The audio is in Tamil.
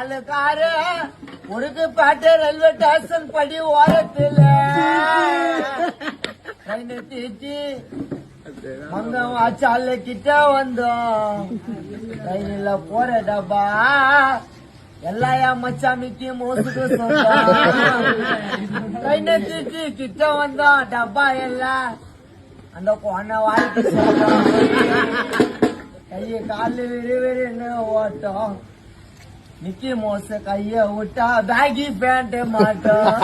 நாலு காரு உருக்கு பாட்டு ரயில்வே ஸ்டேஷன் படி ஓரத்துல ட்ரெயின் தீச்சி மங்கம் வாச்சால கிட்ட வந்தோம் ட்ரெயின்ல போற டப்பா எல்லா மச்சாமிக்கு மோசுக்கு சொந்தம் ட்ரெயின் தீச்சி கிட்ட வந்தோம் டப்பா எல்லாம் அந்த கொன்ன வாழ்க்கை சொல்றோம் கைய காலு விறுவிறுன்னு ஓட்டம் நிக்கி மோச கைய விட்டா பேகி பேண்ட் மாட்டோம்